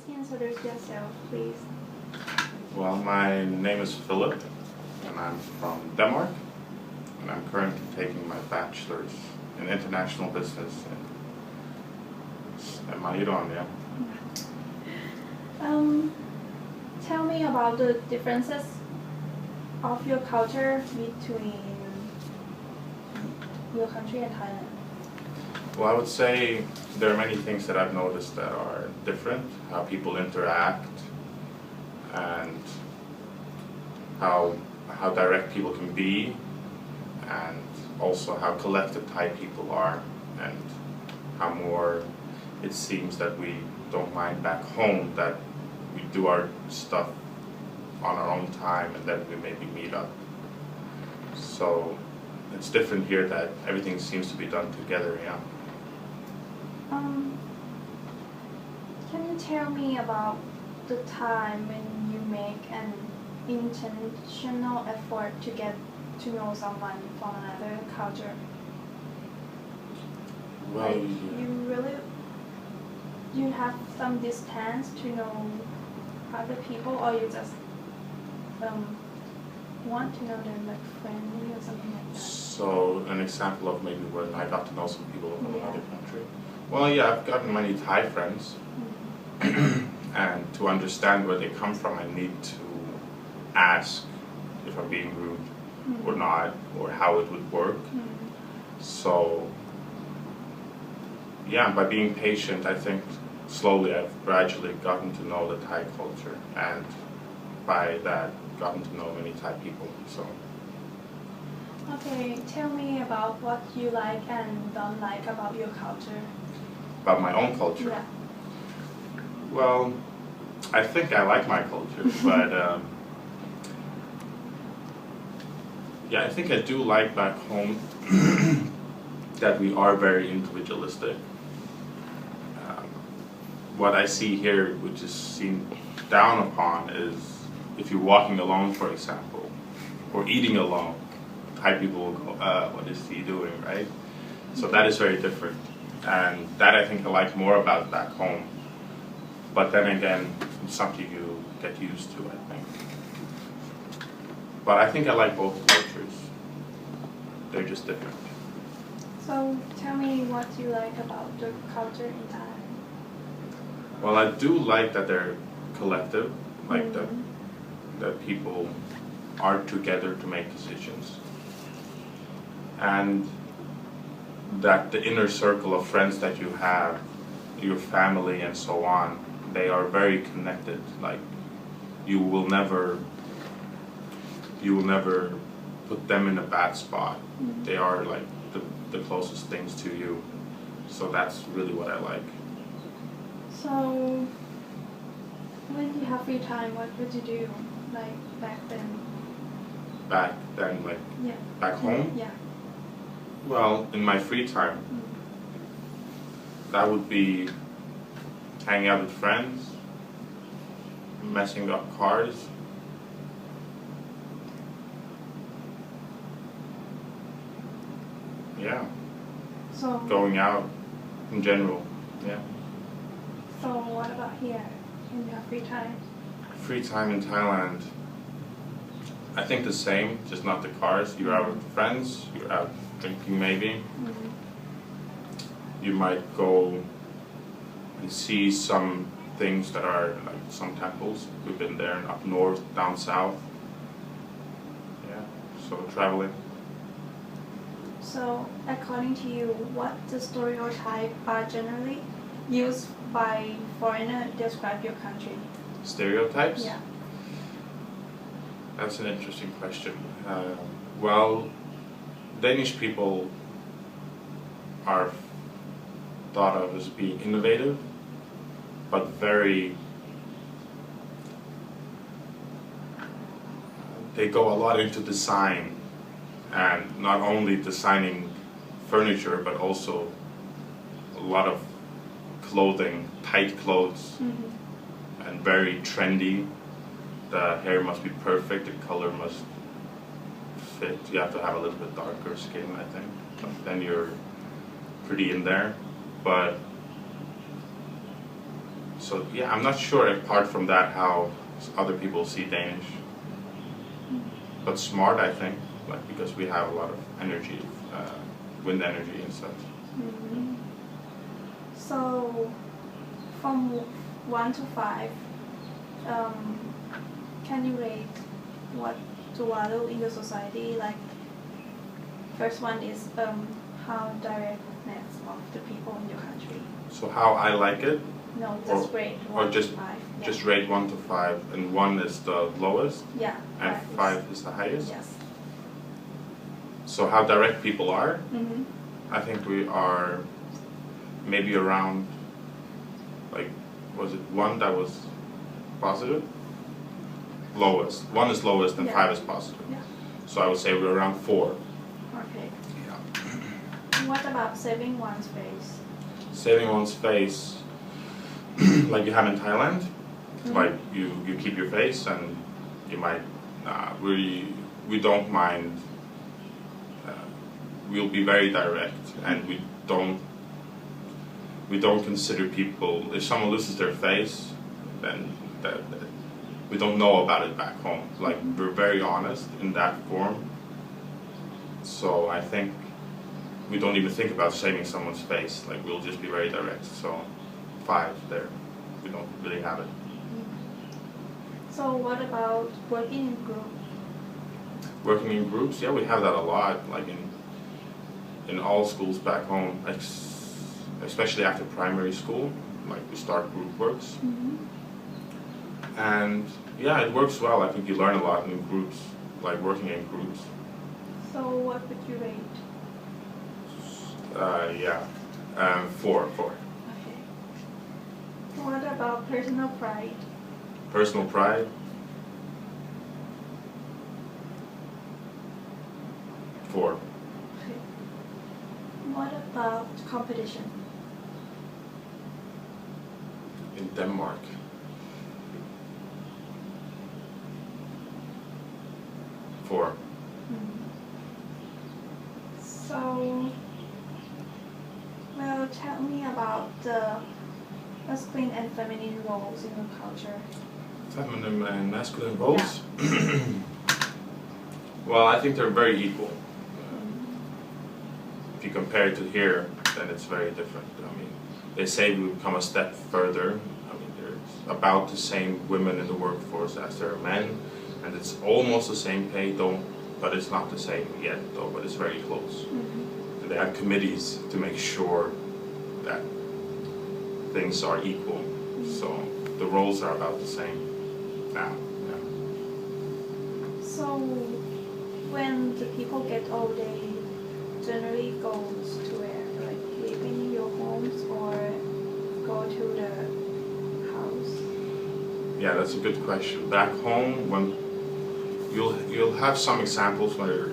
introduce yourself, please. Well, my name is Philip, and I'm from Denmark, and I'm currently taking my bachelor's in international business at Maidon, yeah. Tell me about the differences of your culture between your country and Thailand. Well, I would say there are many things that I've noticed that are different, how people interact, and how direct people can be, and also how collective Thai people are, and how more it seems that we don't mind back home, that we do our stuff on our own time and then we maybe meet up. So it's different here that everything seems to be done together, yeah. Can you tell me about the time when you make an intentional effort to get to know someone from another culture? Well, Like you have some distance to know other people, or you just want to know them like friendly or something like that? So an example of maybe when I got to know some people from another country. Well, yeah, I've gotten many Thai friends, and to understand where they come from, I need to ask if I'm being rude or not, or how it would work. So, yeah, by being patient, I think slowly I've gradually gotten to know the Thai culture, and by that, gotten to know many Thai people. So. Okay, tell me about what you like and don't like about your culture. About my own culture? Yeah. Well, I think I like my culture, but yeah, I think I do like back home that we are very individualistic. What I see here, which is seen down upon, is if you're walking alone, for example, or eating alone, Thai people will go, what is he doing, right? So that is very different. And that I think I like more about back home. But then again, it's something you get used to, I think. But I think I like both cultures. They're just different. So tell me what you like about the culture in Thailand. Well, I do like that they're collective, like that people are together to make decisions. And that the inner circle of friends that you have, your family and so on, they are very connected. Like you will never put them in a bad spot. They are like the closest things to you. So that's really what I like. So when you have free time, what would you do like back then? Back then, like back home? Yeah. Well, in my free time, that would be hanging out with friends, messing up cars. Yeah. So Going out in general, yeah. So what about here in your free time? Free time in Thailand, I think the same, just not the cars. You're out with friends, you're out drinking maybe. You might go and see some things that are like some temples. We've been there up north, down south. Yeah, so traveling. So according to you, what the stereotype are generally used by foreigners to describe your country? Stereotypes? Yeah. That's an interesting question. Well, Danish people are thought of as being innovative, but they go a lot into design, and not only designing furniture, but also a lot of clothing, tight clothes, and very trendy. The hair must be perfect, the color must fit. You have to have a little bit darker skin, I think. But then you're pretty in there. But So yeah, I'm not sure apart from that how other people see Danish. But smart, I think, like because we have a lot of energy, wind energy and such. Mm-hmm. So, from 1 to 5, can you rate what the value in the society? Like, first one is how directness of the people in your country. So how I like it? No, just rate 1 to 5. Yeah. Just rate 1 to 5, and 1 is the lowest, Yeah. and 5 is the highest. Yes. So how direct people are? Mm-hmm. I think we are maybe around, like, was it 1 that was positive? Lowest. 1 is lowest and 5 is positive. Yeah. So I would say we're around 4. Okay. Yeah. What about saving one's face? Saving one's face, like you have in Thailand, like you keep your face and you might, we don't mind, we'll be very direct and we don't consider people, if someone loses their face, then we don't know about it back home. Like we're very honest in that form. So I think we don't even think about saving someone's face. Like we'll just be very direct. So 5 there. We don't really have it. So what about working in group? Working in groups, yeah, we have that a lot. Like in all schools back home, especially after primary school, like we start group works. Mm-hmm. And yeah, it works well. I think you learn a lot in groups, like working in groups. So what would you rate? 4. Okay. What about personal pride? Personal pride? 4. Okay. What about competition? In Denmark? 4. So, well, tell me about the masculine and feminine roles in your culture. Feminine and masculine roles? Yeah. Well, I think they're very equal. If you compare it to here, then it's very different. I mean, they say we've come a step further. I mean, there's about the same women in the workforce as there are men, and it's almost the same pay, though, but it's not the same yet, though, but it's very close. Mm-hmm. And they have committees to make sure that things are equal. Mm-hmm. So the roles are about the same now. Yeah. So when the people get old, they generally goes to where? Like live in your homes or go to the house? Yeah, that's a good question. Back home, when you'll have some examples where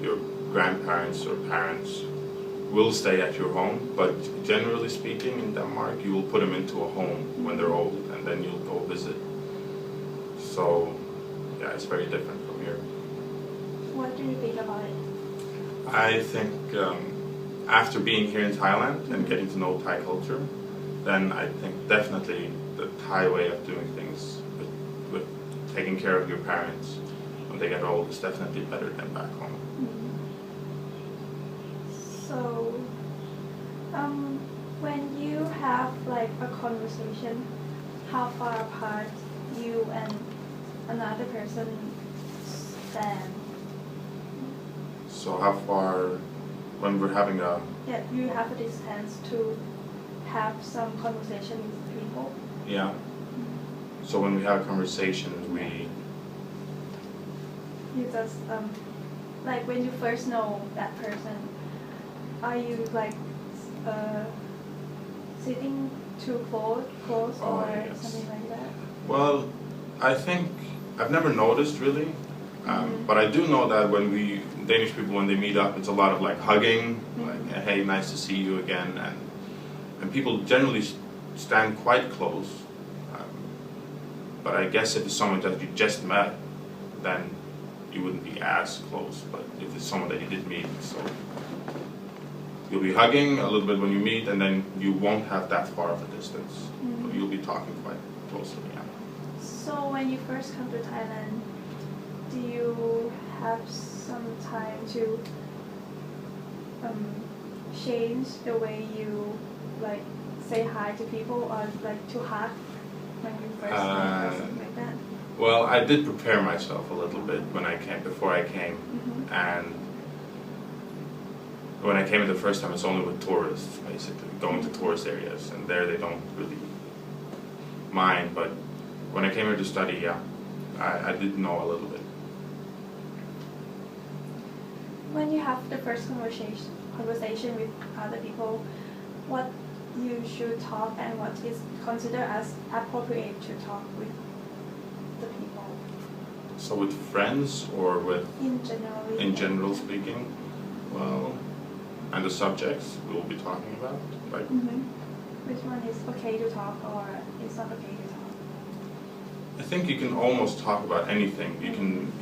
your grandparents or parents will stay at your home, but generally speaking in Denmark, you will put them into a home when they're old, and then you'll go visit. So, yeah, it's very different from here. What do you think about it? I think after being here in Thailand and getting to know Thai culture, then I think definitely the Thai way of doing things with taking care of your parents when they get old is definitely better than back home. Mm-hmm. So, when you have like a conversation, how far apart you and another person stand? So how far, when we're having a... Yeah, you have a distance to have some conversation with people. Yeah. So when we have a conversation, You just, like when you first know that person, are you like sitting too close or yes. something like that? Well, I think, I've never noticed really, but I do know that when Danish people, when they meet up, it's a lot of like hugging, like, hey, nice to see you again, and people generally stand quite close. But I guess if it's someone that you just met, then you wouldn't be as close, but if it's someone that you did meet, so. you'll be hugging a little bit when you meet, and then you won't have that far of a distance. So you'll be talking quite closely. Yeah. So when you first come to Thailand, do you have some time to change the way you like say hi to people or like to hug when you first meet or something like that? Well, I did prepare myself a little bit when I came, before I came, and when I came in the first time, it's only with tourists, basically, going to tourist areas, and there they don't really mind, but when I came here to study, yeah, I did know a little bit. When you have the first conversation with other people, what you should talk and what is considered as appropriate to talk with the people? So with friends or with... In general speaking, well, and the subjects we'll be talking about, like... Which one is okay to talk or is not okay to talk? I think you can almost talk about anything. You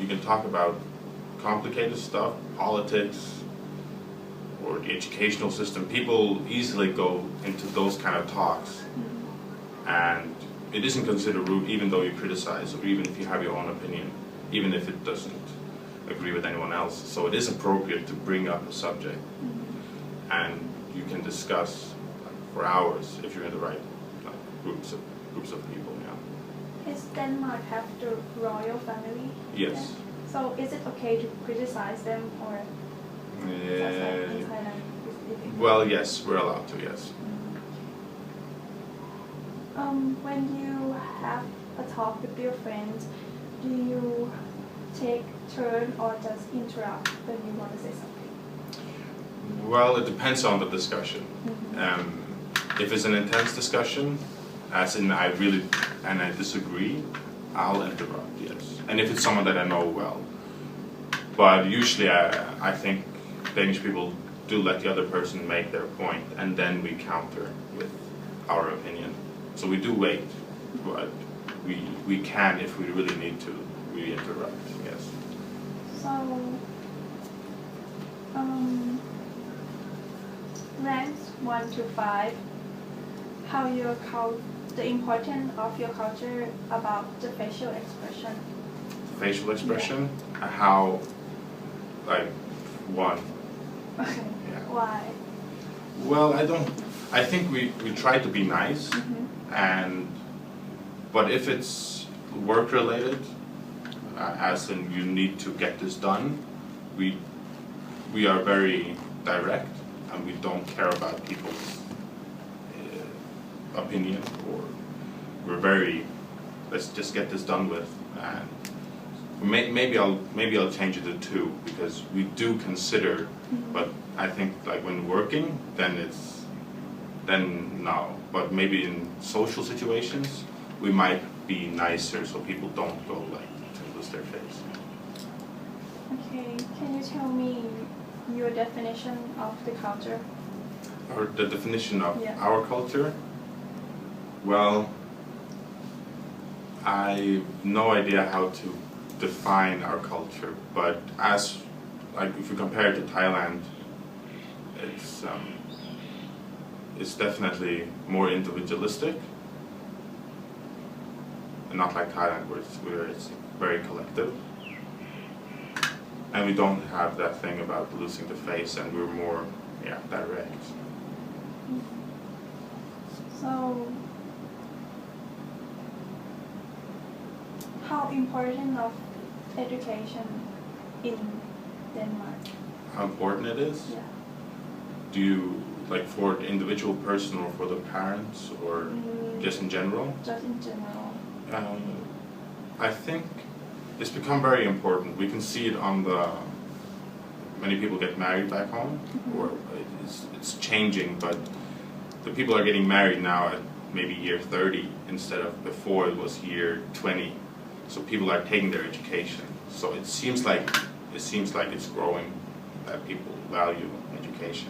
can talk about complicated stuff, politics, or the educational system. People easily go into those kind of talks, and it isn't considered rude even though you criticize, or even if you have your own opinion, even if it doesn't agree with anyone else. So it is appropriate to bring up a subject, and you can discuss for hours if you're in the right groups of people. Yeah. Is Denmark have the royal family? Yes. There? So is it okay to criticize them or just like in Thailand? Well, yes, we're allowed to, yes. When you have a talk with your friends, do you take turn or just interrupt when you want to say something? Well, it depends on the discussion. If it's an intense discussion, as in I disagree, I'll interrupt, yes. And if it's someone that I know well. But usually I think Danish people do let the other person make their point, and then we counter with our opinion. So we do wait, but we can, if we really need to, we interrupt, yes. So, ranks 1 to 5, how the importance of your culture about the facial expression. Facial expression? Yeah. How, like, 1. Okay. Yeah. Why? Well, I think we try to be nice, but if it's work related, as in you need to get this done, we are very direct, and we don't care about people's opinion, or we're very, let's just get this done with, and maybe I'll change it to 2, because we do consider, but I think like when working, then no, but maybe in social situations we might be nicer so people don't go like to lose their face. Okay, can you tell me your definition of the culture? Or the definition of our culture? Well, I have no idea how to define our culture, but as like if you compare it to Thailand, it's definitely more individualistic, and not like Thailand where it's very collective, and we don't have that thing about losing the face, and we're more direct. So, how important of education in Denmark? How important it is? Yeah. Do you, like for the individual person or for the parents, or just in general? Just in general. I think it's become very important. We can see it on many people get married back home, or it's changing, but the people are getting married now at maybe year 30 instead of before it was year 20. So people are taking their education. So it seems like it's growing, that people value education.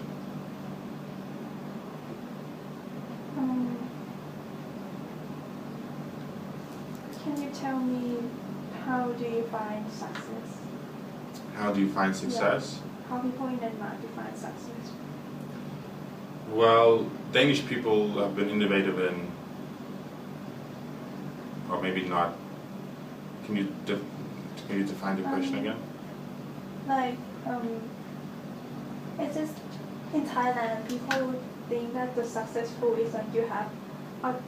Can you tell me how do you find success? How do you find success? Yeah. How people in Denmark define success? Well, Danish people have been innovative in, or maybe not. Can you define the question again? Like, it's just in Thailand, people think that the successful is like you have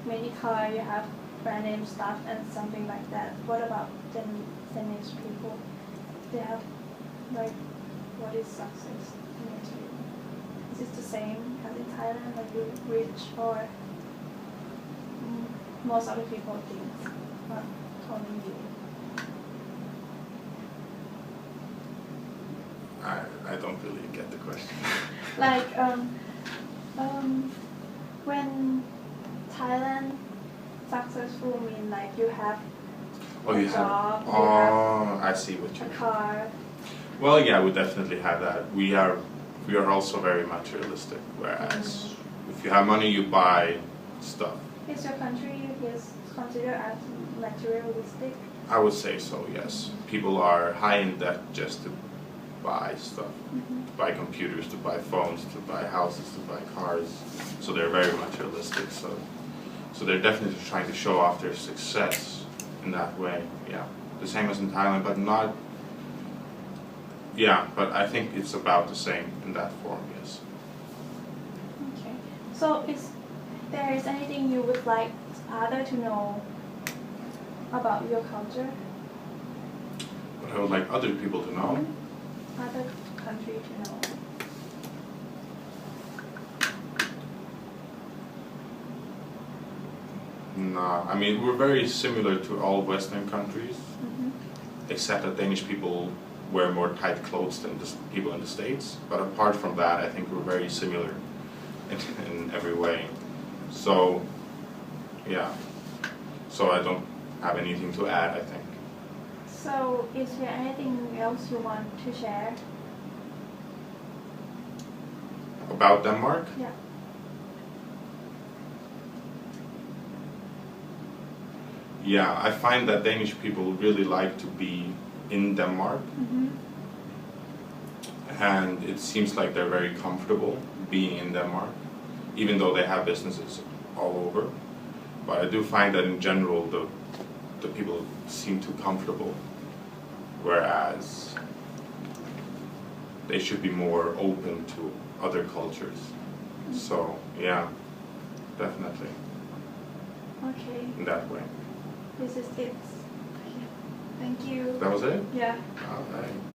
many car, you have brand name stuff and something like that. What about Danish people? They have like, what is success mean to you? Is it the same as in Thailand, like you're rich, or most other people think, not only you? I don't really get the question. Like, when Thailand successful mean like you have a job, you have I see what you a mean. car. Well, yeah, we definitely have that. We are also very materialistic. Whereas if you have money, you buy stuff. Is your country considered as materialistic? I would say so. Yes, people are high in debt just to buy stuff, to buy computers, to buy phones, to buy houses, to buy cars. So they're very materialistic. So they're definitely trying to show off their success in that way. Yeah, the same as in Thailand, but not. Yeah, but I think it's about the same in that form. Yes. Okay. So is there anything you would like other to know about your culture? What I would like other people to know. Other country to know. No, I mean we're very similar to all Western countries, except that Danish people wear more tight clothes than the people in the States. But apart from that, I think we're very similar in every way. So, yeah. So I don't have anything to add, I think. So is there anything else you want to share? About Denmark? Yeah. Yeah, I find that Danish people really like to be in Denmark. And it seems like they're very comfortable being in Denmark, even though they have businesses all over. But I do find that in general the people seem too comfortable, whereas they should be more open to other cultures. So yeah, definitely. Okay. In that way. This is it. Thank you. That was it? Yeah. All right.